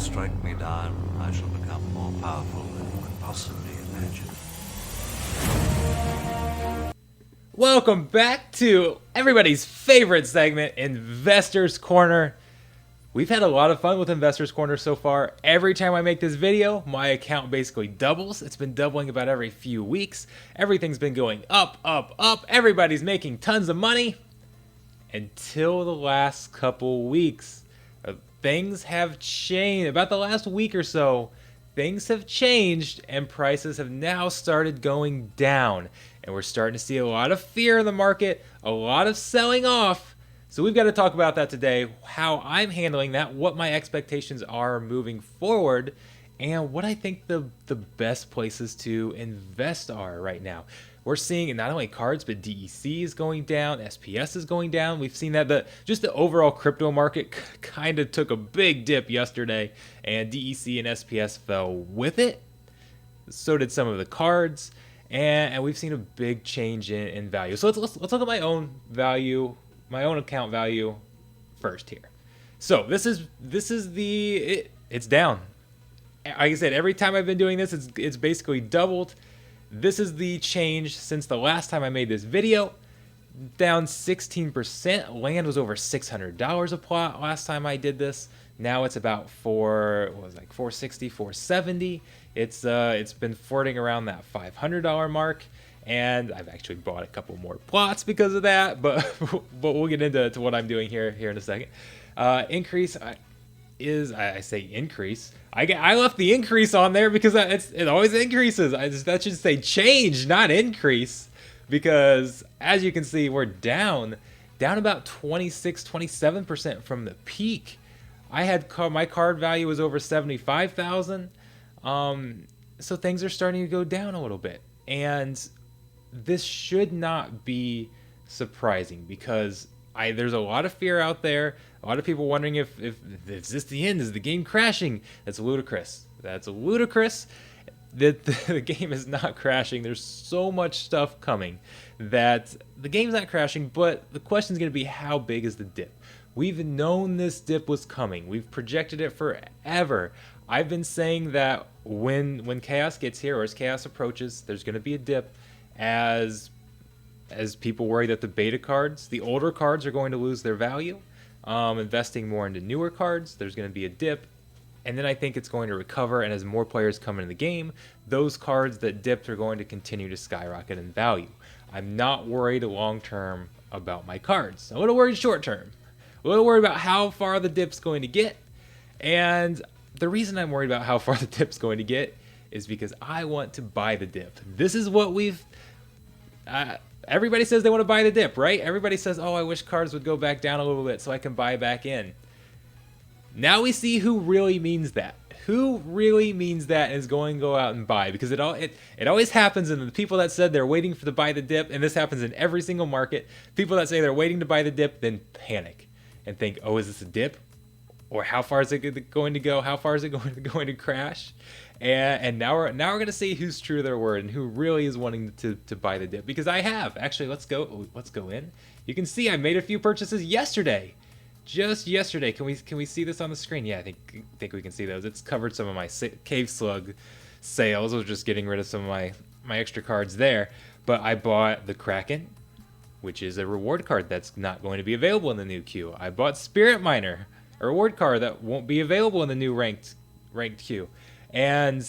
strike me down, I shall become more powerful than you could possibly imagine. Welcome back to everybody's favorite segment, Investors Corner. We've had a lot of fun with Investors Corner so far. Every time I make this video, my account basically doubles. It's been doubling about every few weeks. Everything's been going up, up, up. Everybody's making tons of money. Until the last couple weeks. Things have changed. About the last week or so, things have changed and prices have now started going down. And we're starting to see a lot of fear in the market, a lot of selling off. So we've got to talk about that today, how I'm handling that, what my expectations are moving forward, and what I think the best places to invest are right now. We're seeing not only cards, but DEC is going down, SPS is going down. We've seen that just the overall crypto market kind of took a big dip yesterday, and DEC and SPS fell with it. So did some of the cards, and we've seen a big change in value. So let's look at my own value, my own account value first here. So this is it's down. Like I said, every time I've been doing this, it's basically doubled. This is the change since the last time I made this video. Down 16%. Land was over $600 a plot last time I did this. Now it's about 460, 470. It's been flirting around that $500 mark, and I've actually bought a couple more plots because of that. But we'll get into what I'm doing here in a second. Increase is, I say increase. I left the increase on there because it always increases. That should say change, not increase, because as you can see, we're down about 26, 27% from the peak. I had my card value was over 75,000. So things are starting to go down a little bit, and this should not be surprising because there's a lot of fear out there. A lot of people wondering if is this the end? Is the game crashing? That's ludicrous. That's ludicrous. The game is not crashing. There's so much stuff coming that the game's not crashing, but the question is going to be how big is the dip? We've known this dip was coming. We've projected it forever. I've been saying that when chaos gets here, or as chaos approaches, there's going to be a dip as people worry that the beta cards, the older cards, are going to lose their value. Investing more into newer cards, there's going to be a dip, and then I think it's going to recover, and as more players come into the game, those cards that dipped are going to continue to skyrocket in value. I'm not worried long term about my cards. I'm a little worried short term. A little worried about how far the dip's going to get, and the reason I'm worried about how far the dip's going to get is because I want to buy the dip. This is what everybody says they want to buy the dip, right? Everybody says, oh, I wish cards would go back down a little bit so I can buy back in. Now we see who really means that. Who really means that and is going to go out and buy, because it always happens, and the people that said they're waiting to buy the dip, and this happens in every single market, people that say they're waiting to buy the dip then panic and think, oh, is this a dip? Or how far is it going to go? How far is it going to crash? And now we're going to see who's true to their word and who really is wanting to buy the dip. Because I have. Actually, let's go in. You can see I made a few purchases yesterday. Just yesterday. Can we see this on the screen? Yeah, I think we can see those. It's covered some of my Cave Slug sales. I was just getting rid of some of my extra cards there. But I bought the Kraken, which is a reward card that's not going to be available in the new queue. I bought Spirit Miner, a reward card that won't be available in the new ranked queue. And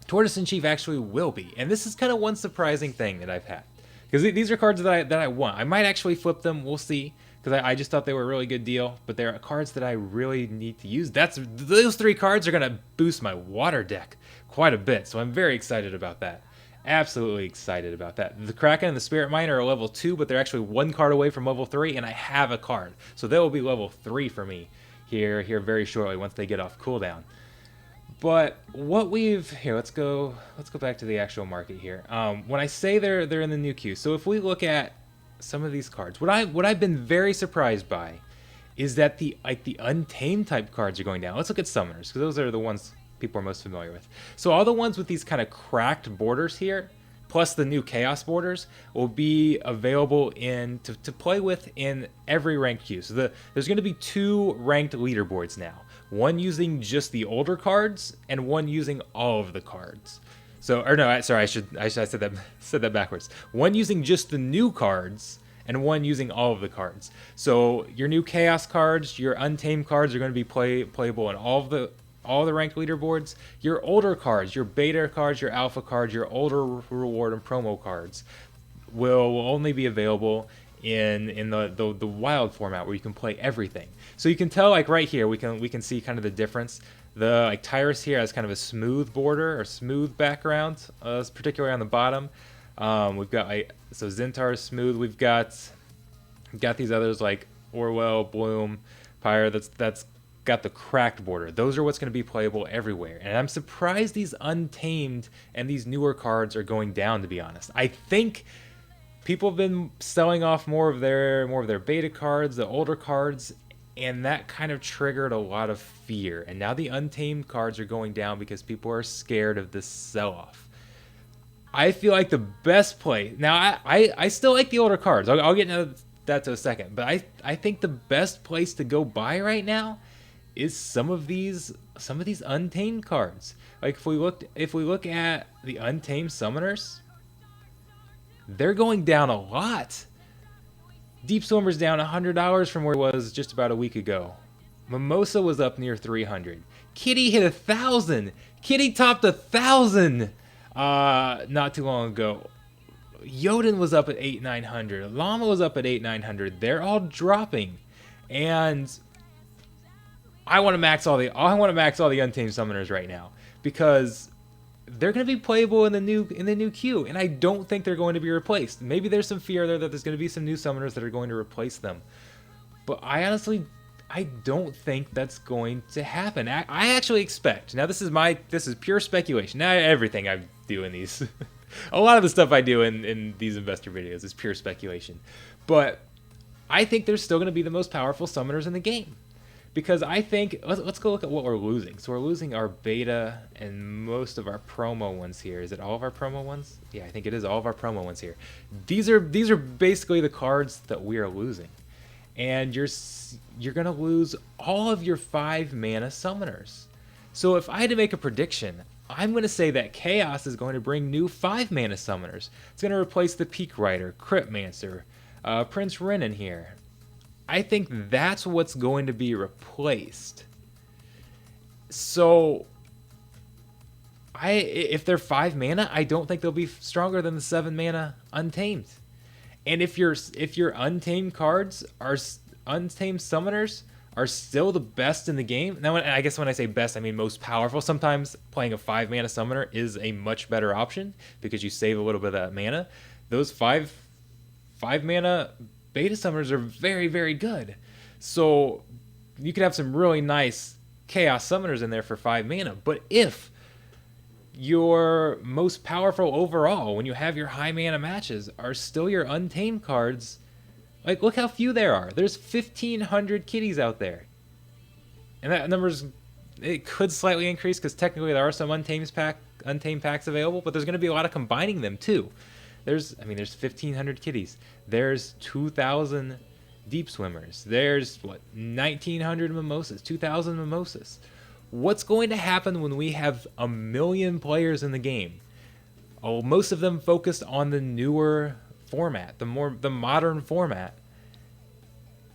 Tortoise in Chief actually will be. And this is kind of one surprising thing that I've had, because these are cards that I want. I might actually flip them. We'll see, because I just thought they were a really good deal. But they're cards that I really need to use. Those three cards are going to boost my water deck quite a bit. So I'm very excited about that. Absolutely excited about that. The Kraken and the Spirit Miner are level 2, but they're actually one card away from level 3, and I have a card. So they will be level 3 for me here very shortly once they get off cooldown. But what let's go back to the actual market here. When I say they're in the new queue, so if we look at some of these cards, what I've been very surprised by is that the Untamed type cards are going down. Let's look at Summoners, because those are the ones people are most familiar with. So all the ones with these kind of cracked borders here, plus the new Chaos borders will be available to play with in every ranked queue. So there's going to be 2 ranked leaderboards now. One using just the older cards and one using all of the cards. So, or no, sorry, I said that backwards. One using just the new cards and one using all of the cards. So your new Chaos cards, your Untamed cards are going to be playable in all the ranked leaderboards. Your older cards, your beta cards, your alpha cards, your older reward and promo cards will only be available in the wild format where you can play everything. So you can tell, like right here, we can see kind of the difference. The like Tyrus here has kind of a smooth border or smooth background, particularly on the bottom. We've got so Zintar is smooth. We've got these others like Orwell, Bloom, Pyre. That's got the cracked border. Those are what's going to be playable everywhere. And I'm surprised these Untamed and these newer cards are going down, to be honest. I think people have been selling off more of their beta cards, the older cards, and that kind of triggered a lot of fear. And now the Untamed cards are going down because people are scared of this sell-off. I feel like the best play... Now, I still like the older cards. I'll get into that to a second. But I think the best place to go buy right now is some of these Untamed cards. Like if we look at the Untamed Summoners, they're going down a lot. Deep Swimmer's down $100 from where it was just about a week ago. Mimosa was up near 300. Kitty hit 1,000. Kitty topped 1,000 not too long ago. Jotun was up at 8,900. Llama was up at 8,900. They're all dropping, and I want to max all the Untamed Summoners right now because they're going to be playable in the new queue, and I don't think they're going to be replaced. Maybe there's some fear there that there's going to be some new summoners that are going to replace them, but I don't think that's going to happen. I actually expect. Now this is pure speculation. Now everything I do in these, a lot of the stuff I do in these investor videos is pure speculation, but I think they're still going to be the most powerful summoners in the game. Because I think, let's go look at what we're losing. So we're losing our beta and most of our promo ones here. Is it all of our promo ones? Yeah, I think it is all of our promo ones here. These are basically the cards that we are losing. And you're going to lose all of your 5-mana summoners. So if I had to make a prediction, I'm going to say that Chaos is going to bring new 5-mana summoners. It's going to replace the Peak Rider, Cryptmancer, Prince Rin in here. I think that's what's going to be replaced. So, if they're 5 mana, I don't think they'll be stronger than the 7 mana Untamed. And if your Untamed cards are Untamed Summoners are still the best in the game. Now, I guess when I say best, I mean most powerful. Sometimes playing a 5-mana Summoner is a much better option because you save a little bit of that mana. Those 5-mana beta summoners are very, very good. So you could have some really nice Chaos summoners in there for 5 mana. But if your most powerful overall, when you have your high mana matches, are still your Untamed cards, like look how few there are. There's 1,500 kitties out there. And that number's, it could slightly increase because technically there are some Untamed packs available, but there's going to be a lot of combining them too. There's 1,500 kitties. There's 2,000 deep swimmers. There's 1,900 mimosas, 2,000 mimosas. What's going to happen when we have 1 million players in the game? Oh, most of them focused on the newer format, the modern format.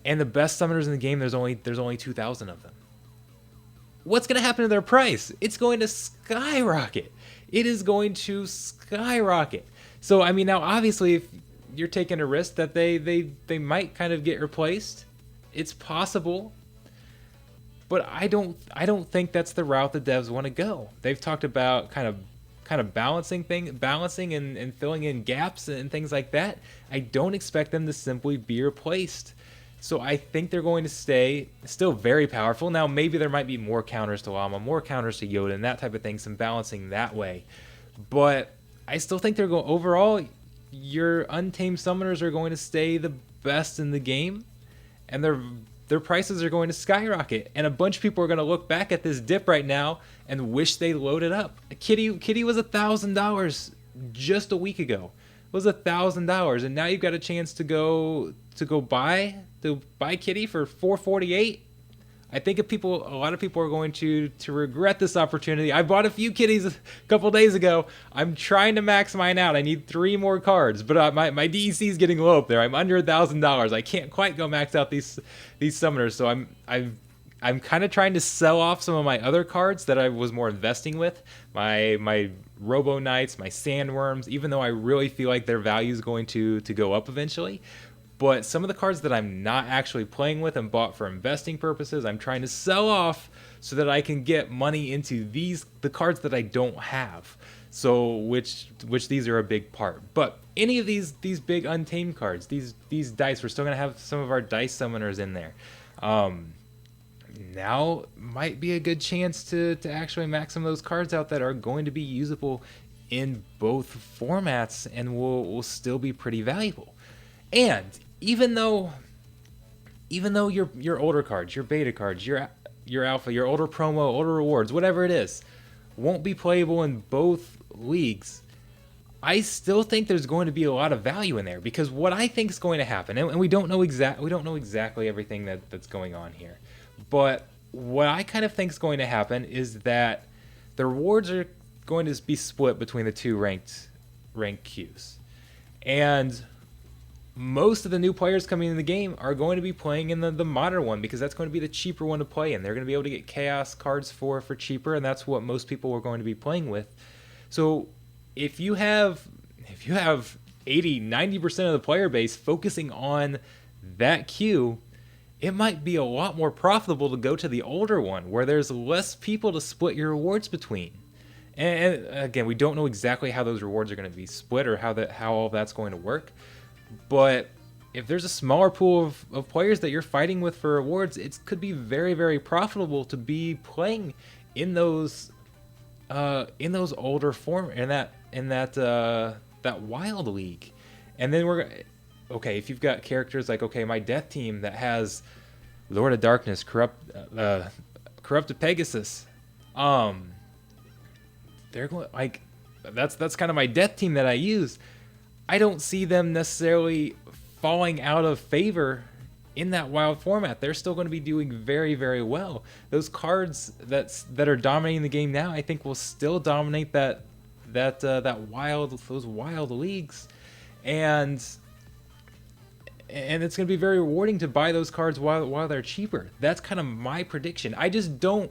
And the best summoners in the game, there's only 2,000 of them. What's going to happen to their price? It's going to skyrocket. It is going to skyrocket. So, I mean, now obviously if you're taking a risk that they might kind of get replaced, it's possible. But I don't think that's the route the devs want to go. They've talked about kind of balancing and filling in gaps and things like that. I don't expect them to simply be replaced. So I think they're going to stay still very powerful. Now maybe there might be more counters to Llama, more counters to Jotun, that type of thing, some balancing that way. But I still think they're going overall. Your Untamed Summoners are going to stay the best in the game, and their prices are going to skyrocket. And a bunch of people are going to look back at this dip right now and wish they loaded up. Kitty was $1,000 just a week ago was $1,000, and now you've got a chance to go buy Kitty for $448. I think a lot of people are going to regret this opportunity. I bought a few kitties a couple days ago. I'm trying to max mine out. I need 3 more cards, but my DEC is getting low up there. I'm under $1,000. I can't quite go max out these summoners, so I'm kind of trying to sell off some of my other cards that I was more investing with. My Robo Knights, my Sandworms, even though I really feel like their value is going to go up eventually. But some of the cards that I'm not actually playing with and bought for investing purposes, I'm trying to sell off so that I can get money into the cards that I don't have. So which these are a big part. But any of these big untamed cards, these dice, we're still gonna have some of our dice summoners in there. Now might be a good chance to actually max some of those cards out that are going to be usable in both formats and will still be pretty valuable. And even though your older cards, your beta cards, your alpha, your older promo, older rewards, whatever it is, won't be playable in both leagues, I still think there's going to be a lot of value in there, because what I think is going to happen, and we don't know exactly everything that's going on here, but what I kind of think is going to happen is that the rewards are going to be split between the two ranked queues, and most of the new players coming in the game are going to be playing in the modern one, because that's going to be the cheaper one to play in. They're going to be able to get chaos cards for cheaper, and that's what most people are going to be playing with. So if you have 80-90% of the player base focusing on that queue, it might be a lot more profitable to go to the older one, where there's less people to split your rewards between. And again, we don't know exactly how those rewards are going to be split or how all that's going to work. But if there's a smaller pool of players that you're fighting with for rewards, it could be very, very profitable to be playing in those older form in that wild league. And then if you've got characters like my death team that has Lord of Darkness, Corrupted Pegasus, they're going that's kind of my death team that I use. I don't see them necessarily falling out of favor in that wild format. They're still going to be doing very, very well. Those cards that are dominating the game now, I think, will still dominate those wild leagues, and it's going to be very rewarding to buy those cards while they're cheaper. That's kind of my prediction. I just don't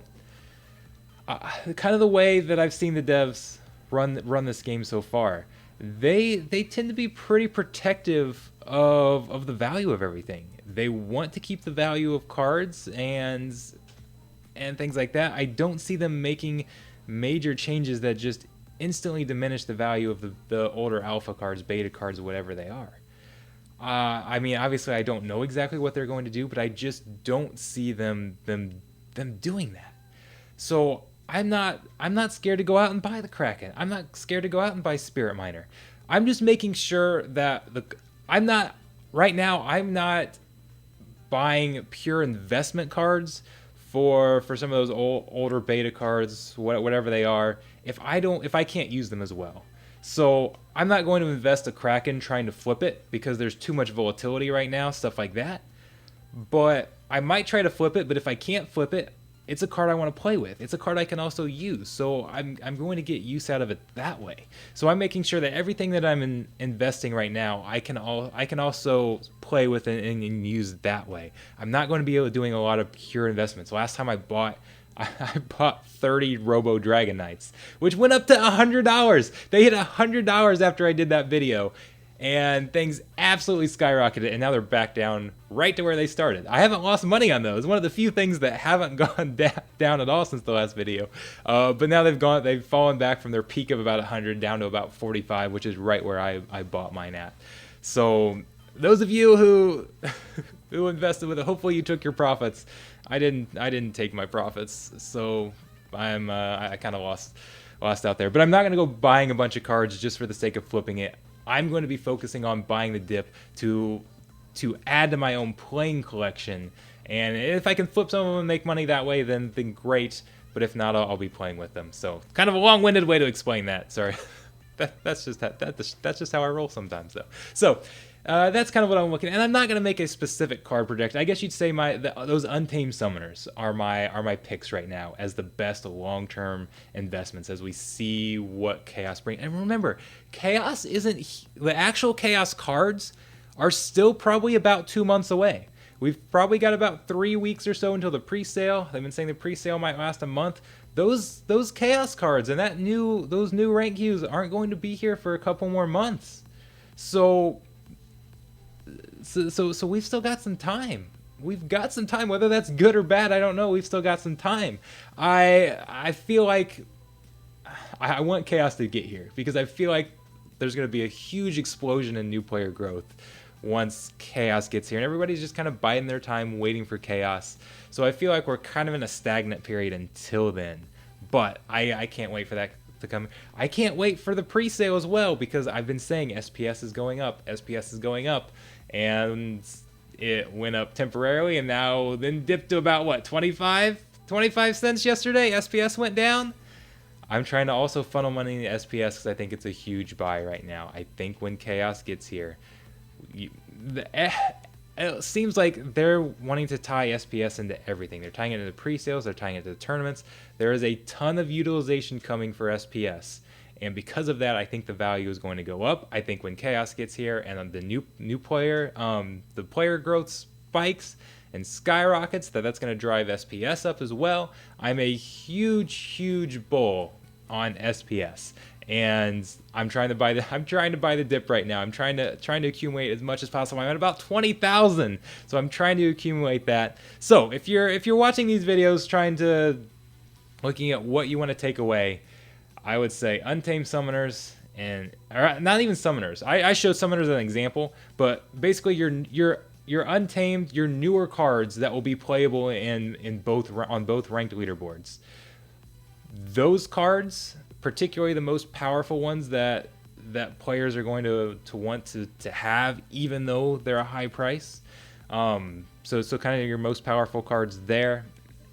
kind of the way that I've seen the devs run this game so far. They tend to be pretty protective of the value of everything. They want to keep the value of cards and things like that. I don't see them making major changes that just instantly diminish the value of the older alpha cards, beta cards, whatever they are. I mean, obviously, I don't know exactly what they're going to do, but I just don't see them doing that. So I'm not scared to go out and buy the Kraken. I'm not scared to go out and buy Spirit Miner. I'm just making sure that I'm not buying pure investment cards for some of those older beta cards, whatever they are, if I can't use them as well. So I'm not going to invest a Kraken trying to flip it, because there's too much volatility right now, stuff like that. But I might try to flip it, but if I can't flip it, it's a card I want to play with. It's a card I can also use, so I'm going to get use out of it that way. So I'm making sure that everything that I'm investing right now, I can also play with and use that way. I'm not going to be able to doing a lot of pure investments. Last time I bought 30 Robo Dragon Knights, which went up to $100. They hit $100 after I did that video, and things absolutely skyrocketed, and now they're back down right to where they started. I haven't lost money on those. One of the few things that haven't gone down at all since the last video. But now they've fallen back from their peak of about 100 down to about 45, which is right where I bought mine at. So those of you who invested with it, hopefully you took your profits. I didn't take my profits, so I kind of lost out there. But I'm not going to go buying a bunch of cards just for the sake of flipping it. I'm going to be focusing on buying the dip to add to my own playing collection, and if I can flip some of them and make money that way, then great. But if not, I'll be playing with them. So kind of a long-winded way to explain that. Sorry. that's just how I roll sometimes, though. So that's kind of what I'm looking at. And I'm not going to make a specific card prediction. I guess you'd say those Untamed Summoners are my picks right now as the best long-term investments as we see what Chaos brings. And remember, Chaos isn't... The actual Chaos cards are still probably about 2 months away. We've probably got about 3 weeks or so until the pre-sale. They've been saying the pre-sale might last a month. Those Chaos cards and those new rank queues aren't going to be here for a couple more months. So we've still got some time. We've got some time. Whether that's good or bad, I don't know. We've still got some time. I feel like I want Chaos to get here because I feel like there's going to be a huge explosion in new player growth once Chaos gets here, and everybody's just kind of biding their time waiting for Chaos. So I feel like we're kind of in a stagnant period until then. But I can't wait for that to come. I can't wait for the pre-sale as well because I've been saying SPS is going up. SPS is going up. And it went up temporarily and now then dipped to about, what, 25 cents yesterday? SPS went down. I'm trying to also funnel money into SPS because I think it's a huge buy right now. I think when Chaos gets here, it seems like they're wanting to tie SPS into everything. They're tying it into pre-sales. They're tying it into the tournaments. There is a ton of utilization coming for SPS. And because of that, I think the value is going to go up. I think when Chaos gets here and the new player, the player growth spikes and skyrockets, that's going to drive SPS up as well. I'm a huge bull on SPS, and I'm trying to buy the dip right now. I'm trying to accumulate as much as possible. I'm at about 20,000, so I'm trying to accumulate that. So if you're watching these videos, looking at what you want to take away, I would say Untamed Summoners, or not even Summoners. I showed Summoners as an example, but basically your Untamed, your newer cards that will be playable on both ranked leaderboards. Those cards, particularly the most powerful ones that players are going to want to have, even though they're a high price. So kind of your most powerful cards there.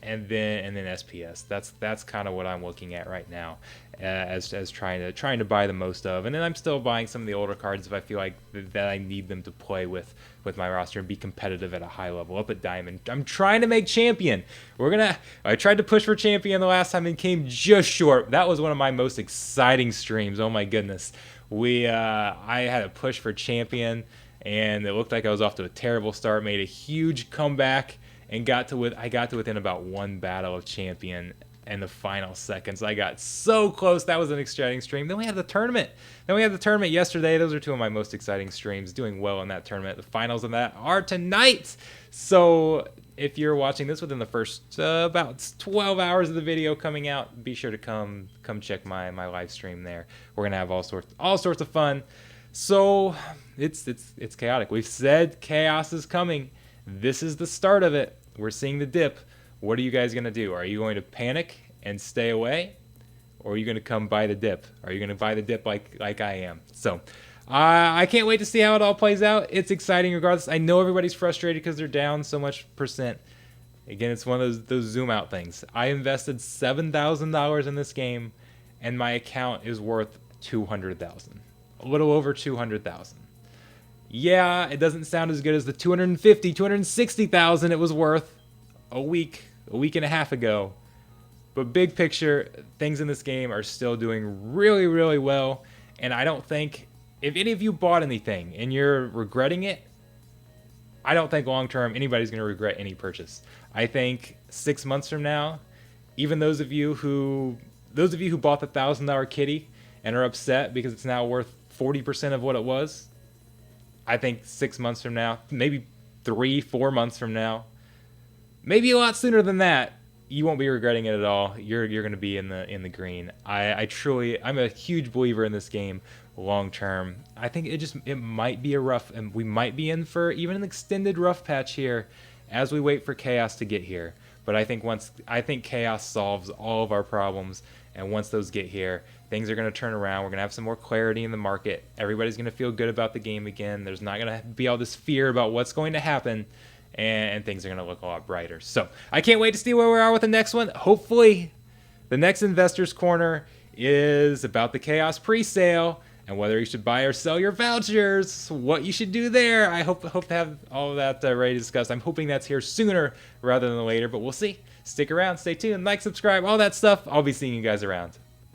And then SPS. That's kind of what I'm looking at right now, as trying to buy the most of. And then I'm still buying some of the older cards if I feel like that I need them to play with my roster and be competitive at a high level. Up at Diamond, I'm trying to make Champion. I tried to push for Champion the last time and came just short. That was one of my most exciting streams. Oh my goodness, I had a push for Champion, and it looked like I was off to a terrible start. Made a huge comeback. And I got to within about one battle of Champion in the final seconds. I got so close. That was an exciting stream. Then we had the tournament. Yesterday. Those are two of my most exciting streams. Doing well in that tournament. The finals of that are tonight. So if you're watching this within the first about 12 hours of the video coming out, be sure to come check my live stream there. We're gonna have all sorts of fun. So it's chaotic. We've said Chaos is coming. This is the start of it. We're seeing the dip. What are you guys going to do? Are you going to panic and stay away? Or are you going to come buy the dip? Are you going to buy the dip like I am? So I can't wait to see how it all plays out. It's exciting regardless. I know everybody's frustrated because they're down so much percent. Again, it's one of those zoom out things. I invested $7,000 in this game, and my account is worth $200,000. A little over $200,000. Yeah, it doesn't sound as good as the $260,000 it was worth a week and a half ago. But big picture, things in this game are still doing really, really well. And I don't think, if any of you bought anything and you're regretting it, I don't think long term anybody's going to regret any purchase. I think 6 months from now, even those of you who bought the $1,000 kitty and are upset because it's now worth 40% of what it was, I think 6 months from now, maybe 3-4 months from now, maybe a lot sooner than that, you won't be regretting it at all. You're going to be in the green. I'm a huge believer in this game long term. I think it might be a rough, and we might be in for even an extended rough patch here as we wait for Chaos to get here. But I think Chaos solves all of our problems, and once those get here, things are going to turn around. We're going to have some more clarity in the market. Everybody's going to feel good about the game again. There's not going to be all this fear about what's going to happen, and things are going to look a lot brighter. So I can't wait to see where we are with the next one. Hopefully, the next Investors Corner is about the Chaos pre-sale. and whether you should buy or sell your vouchers, what you should do there. I hope to have all of that ready to discuss. I'm hoping that's here sooner rather than later, but we'll see. Stick around, stay tuned, like, subscribe, all that stuff. I'll be seeing you guys around.